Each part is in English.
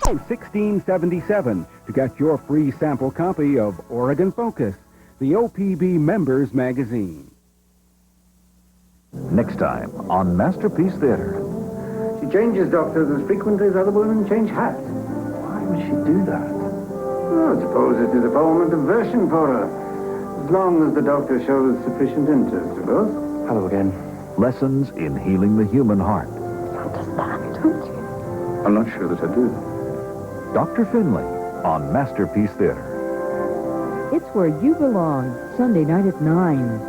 1677 to get your free sample copy of Oregon Focus, the OPB members magazine. Next time on Masterpiece Theater. She changes doctors as frequently as other women change hats. Why would she do that? Well, I suppose it is a form of diversion for her. As long as the doctor shows sufficient interest, of course. Hello again. Lessons in healing the human heart. Understand, don't you? I'm not sure that I do. Dr. Finley on Masterpiece Theater. It's where you belong, Sunday night at 9.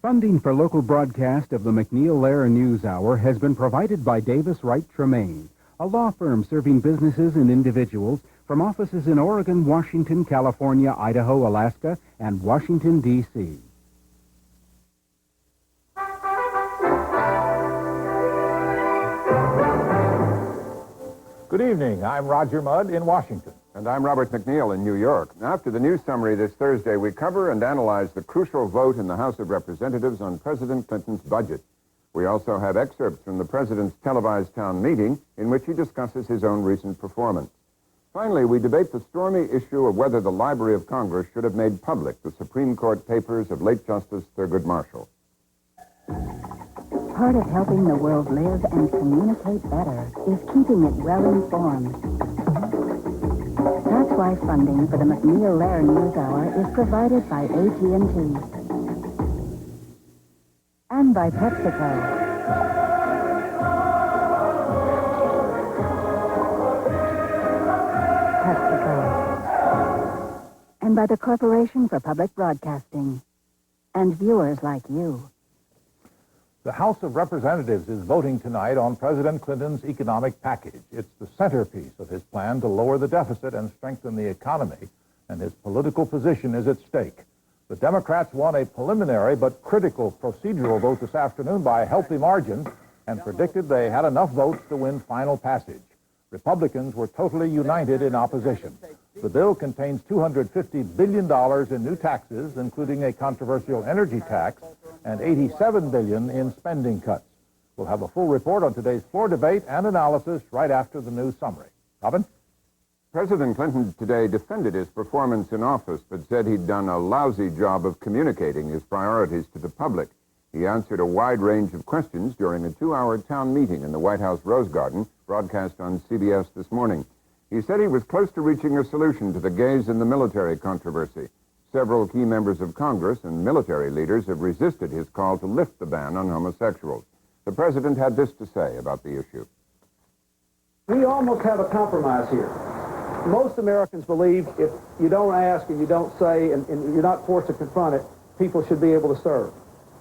Funding for local broadcast of the MacNeil Lehrer NewsHour has been provided by Davis Wright Tremaine, a law firm serving businesses and individuals from offices in Oregon, Washington, California, Idaho, Alaska, and Washington, D.C. Good evening. I'm Roger Mudd in Washington. And I'm Robert MacNeil in New York. After the news summary this Thursday, we cover and analyze the crucial vote in the House of Representatives on President Clinton's budget. We also have excerpts from the president's televised town meeting in which he discusses his own recent performance. Finally, we debate the stormy issue of whether the Library of Congress should have made public the Supreme Court papers of late Justice Thurgood Marshall. Part of helping the world live and communicate better is keeping it well informed. That's why funding for the MacNeil Lehrer NewsHour is provided by AT&T and by PepsiCo. And by the Corporation for Public Broadcasting and viewers like you. The House of Representatives is voting tonight on President Clinton's economic package. It's the centerpiece of his plan to lower the deficit and strengthen the economy, and his political position is at stake. The Democrats won a preliminary but critical procedural vote this afternoon by a healthy margin and predicted they had enough votes to win final passage. Republicans were totally united in opposition. The bill contains $250 billion in new taxes, including a controversial energy tax, and $87 billion in spending cuts. We'll have a full report on today's floor debate and analysis right after the news summary. Robin? President Clinton today defended his performance in office, but said he'd done a lousy job of communicating his priorities to the public. He answered a wide range of questions during a 2-hour town meeting in the White House Rose Garden, broadcast on CBS this morning. He said he was close to reaching a solution to the gays in the military controversy. Several key members of Congress and military leaders have resisted his call to lift the ban on homosexuals. The president had this to say about the issue. We almost have a compromise here. Most Americans believe if you don't ask and you don't say and you're not forced to confront it, people should be able to serve.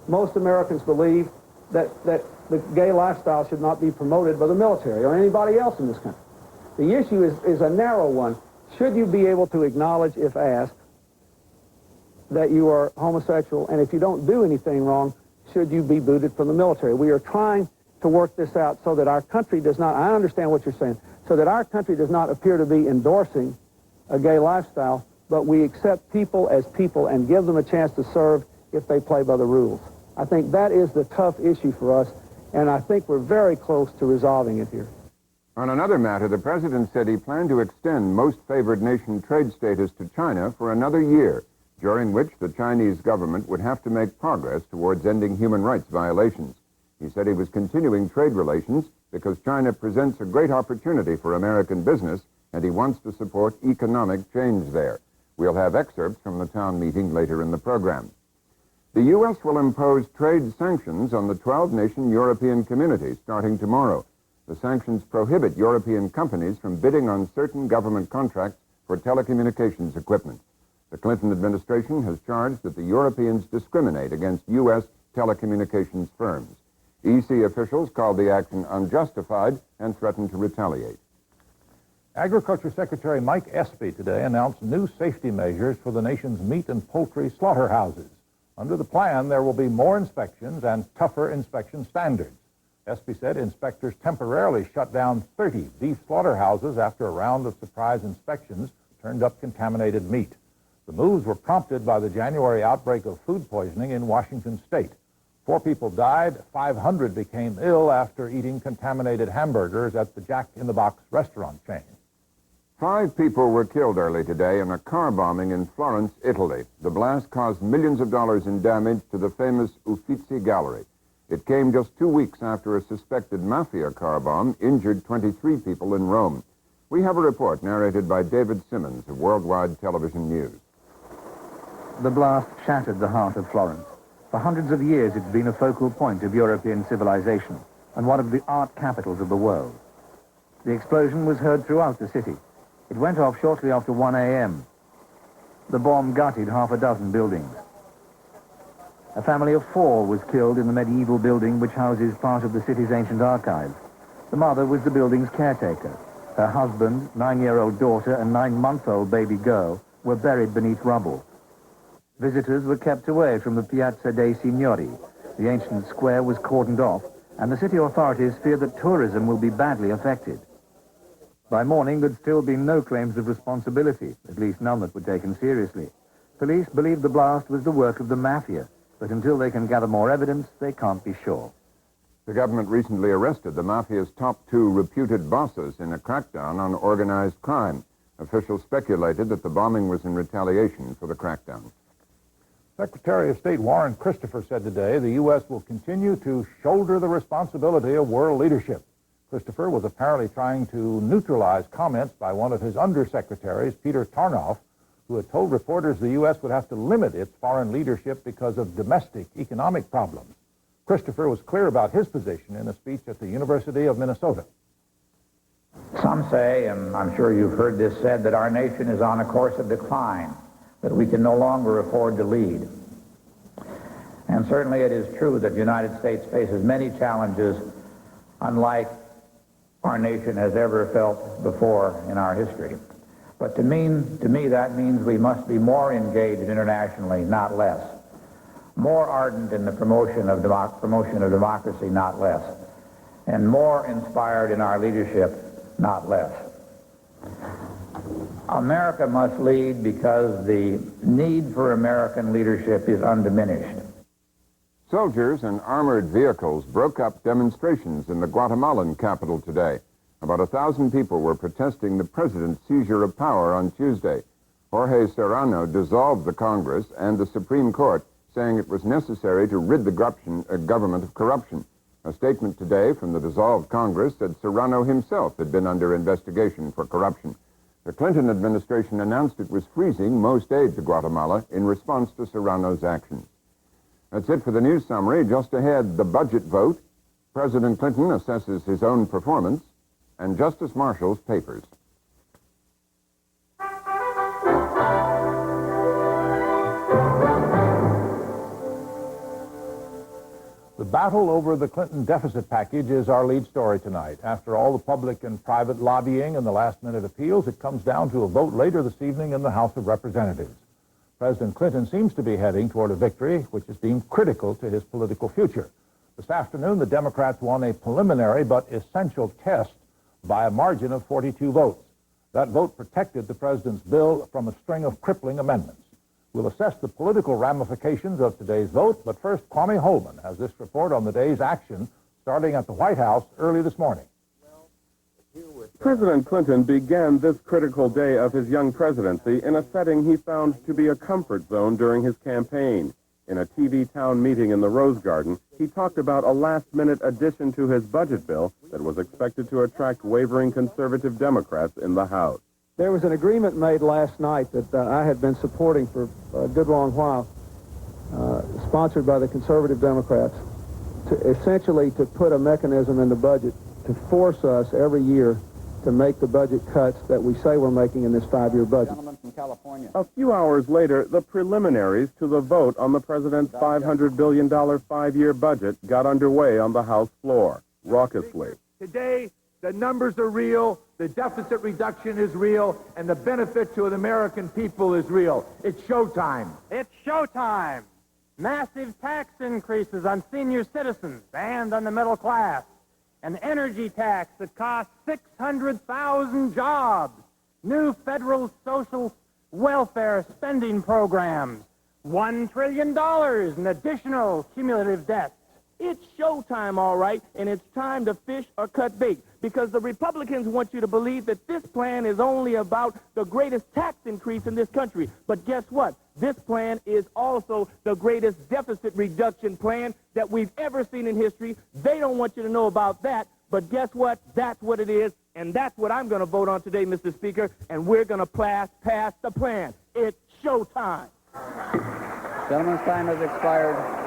Most Americans believe that the gay lifestyle should not be promoted by the military or anybody else in this country. The issue is a narrow one. Should you be able to acknowledge, if asked, that you are homosexual, and if you don't do anything wrong, should you be booted from the military? We are trying to work this out so that our country does not, I understand what you're saying, so that our country does not appear to be endorsing a gay lifestyle, but we accept people as people and give them a chance to serve if they play by the rules. I think that is the tough issue for us, and I think we're very close to resolving it here. On another matter, the president said he planned to extend most favored nation trade status to China for another year, during which the Chinese government would have to make progress towards ending human rights violations. He said he was continuing trade relations because China presents a great opportunity for American business, and he wants to support economic change there. We'll have excerpts from the town meeting later in the program. The U.S. will impose trade sanctions on the 12-nation European community starting tomorrow. The sanctions prohibit European companies from bidding on certain government contracts for telecommunications equipment. The Clinton administration has charged that the Europeans discriminate against U.S. telecommunications firms. EC officials called the action unjustified and threatened to retaliate. Agriculture Secretary Mike Espy today announced new safety measures for the nation's meat and poultry slaughterhouses. Under the plan, there will be more inspections and tougher inspection standards. Espy said inspectors temporarily shut down 30 beef slaughterhouses after a round of surprise inspections turned up contaminated meat. The moves were prompted by the January outbreak of food poisoning in Washington state. 4 people died, 500 became ill after eating contaminated hamburgers at the Jack in the Box restaurant chain. 5 people were killed early today in a car bombing in Florence, Italy. The blast caused millions of dollars in damage to the famous Uffizi Gallery. It came just 2 weeks after a suspected mafia car bomb injured 23 people in Rome. We have a report narrated by David Simmons of Worldwide Television News. The blast shattered the heart of Florence. For hundreds of years, it's been a focal point of European civilization and one of the art capitals of the world. The explosion was heard throughout the city. It went off shortly after 1 a.m. The bomb gutted half a dozen buildings. A family of 4 was killed in the medieval building which houses part of the city's ancient archives. The mother was the building's caretaker. Her husband, 9-year-old daughter, and 9-month-old baby girl were buried beneath rubble. Visitors were kept away from the Piazza dei Signori. The ancient square was cordoned off, and the city authorities fear that tourism will be badly affected. By morning, there'd still been no claims of responsibility, at least none that were taken seriously. Police believe the blast was the work of the mafia, but until they can gather more evidence, they can't be sure. The government recently arrested the mafia's top 2 reputed bosses in a crackdown on organized crime. Officials speculated that the bombing was in retaliation for the crackdown. Secretary of State Warren Christopher said today the U.S. will continue to shoulder the responsibility of world leadership. Christopher was apparently trying to neutralize comments by one of his undersecretaries, Peter Tarnoff, who had told reporters the U.S. would have to limit its foreign leadership because of domestic economic problems. Christopher was clear about his position in a speech at the University of Minnesota. Some say, and I'm sure you've heard this said, that our nation is on a course of decline, that we can no longer afford to lead. And certainly it is true that the United States faces many challenges unlike our nation has ever felt before in our history. But to me, that means we must be more engaged internationally, not less. More ardent in the promotion of democracy, not less. And more inspired in our leadership, not less. America must lead because the need for American leadership is undiminished. Soldiers and armored vehicles broke up demonstrations in the Guatemalan capital today. About 1,000 people were protesting the president's seizure of power on Tuesday. Jorge Serrano dissolved the Congress and the Supreme Court, saying it was necessary to rid the government of corruption. A statement today from the dissolved Congress said Serrano himself had been under investigation for corruption. The Clinton administration announced it was freezing most aid to Guatemala in response to Serrano's actions. That's it for the news summary. Just ahead, the budget vote. President Clinton assesses his own performance, and Justice Marshall's papers. The battle over the Clinton deficit package is our lead story tonight. After all the public and private lobbying and the last-minute appeals, it comes down to a vote later this evening in the House of Representatives. President Clinton seems to be heading toward a victory, which is deemed critical to his political future. This afternoon, the Democrats won a preliminary but essential test by a margin of 42 votes. That vote protected the president's bill from a string of crippling amendments. We'll assess the political ramifications of today's vote, but first, Kwame Holman has this report on the day's action starting at the White House early this morning. President Clinton began this critical day of his young presidency in a setting he found to be a comfort zone during his campaign. In a TV town meeting in the Rose Garden, he talked about a last-minute addition to his budget bill that was expected to attract wavering conservative Democrats in the House. There was an agreement made last night that I had been supporting for a good long while, sponsored by the conservative Democrats, essentially to put a mechanism in the budget to force us every year to make the budget cuts that we say we're making in this 5-year budget. Gentleman from California. A few hours later, the preliminaries to the vote on the president's $500 billion 5-year budget got underway on the House floor, raucously. Today, the numbers are real, the deficit reduction is real, and the benefit to the American people is real. It's showtime. It's showtime. Massive tax increases on senior citizens and on the middle class. An energy tax that costs 600,000 jobs. New federal Social welfare spending programs, $1 trillion in additional cumulative debt. It's showtime, all right, and it's time to fish or cut bait, because the Republicans want you to believe that this plan is only about the greatest tax increase in this country. But guess what? This plan is also the greatest deficit reduction plan that we've ever seen in history. They don't want you to know about that, but guess what? That's what it is, and that's what I'm going to vote on today, Mr. Speaker, and we're going to pass the plan. It's showtime. Gentleman's time has expired.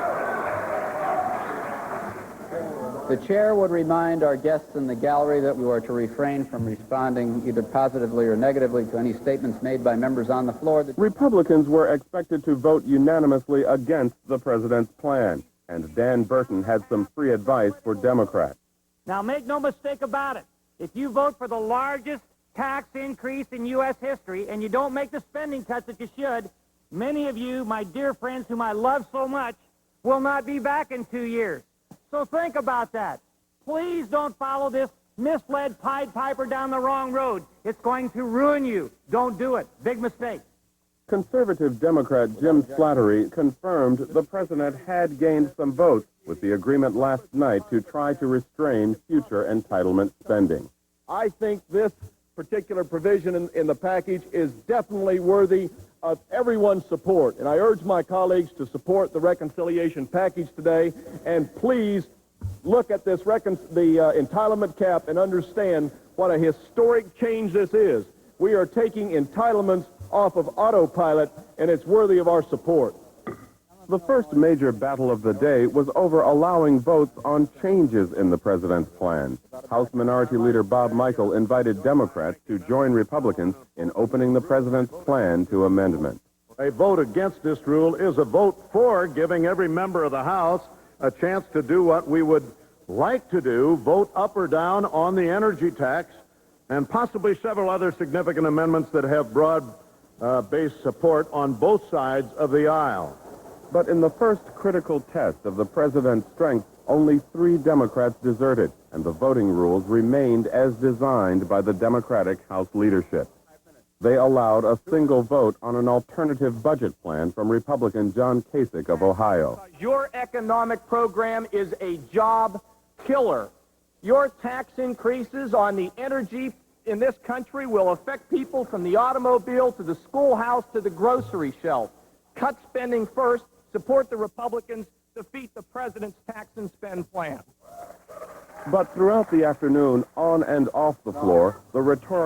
The chair would remind our guests in the gallery that we are to refrain from responding either positively or negatively to any statements made by members on the floor. Republicans were expected to vote unanimously against the president's plan, and Dan Burton had some free advice for Democrats. Now, make no mistake about it. If you vote for the largest tax increase in U.S. history and you don't make the spending cuts that you should, many of you, my dear friends whom I love so much, will not be back in 2 years. So think about that. Please don't follow this misled Pied Piper down the wrong road. It's going to ruin you. Don't do it. Big mistake. Conservative Democrat Jim Slattery confirmed the president had gained some votes with the agreement last night to try to restrain future entitlement spending. I think this particular provision in the package is definitely worthy of everyone's support. And I urge my colleagues to support the reconciliation package today. And please look at this the entitlement cap and understand what a historic change this is. We are taking entitlements off of autopilot, and it's worthy of our support. The first major battle of the day was over allowing votes on changes in the president's plan. House Minority Leader Bob Michel invited Democrats to join Republicans in opening the president's plan to amendment. A vote against this rule is a vote for giving every member of the House a chance to do what we would like to do, vote up or down on the energy tax, and possibly several other significant amendments that have broad-based support on both sides of the aisle. But in the first critical test of the president's strength, only 3 Democrats deserted, and the voting rules remained as designed by the Democratic House leadership. They allowed a single vote on an alternative budget plan from Republican John Kasich of Ohio. Your economic program is a job killer. Your tax increases on the energy in this country will affect people from the automobile to the schoolhouse to the grocery shelf. Cut spending first. Support the Republicans. Defeat the president's tax and spend plan. But throughout the afternoon, on and off the floor, the rhetorical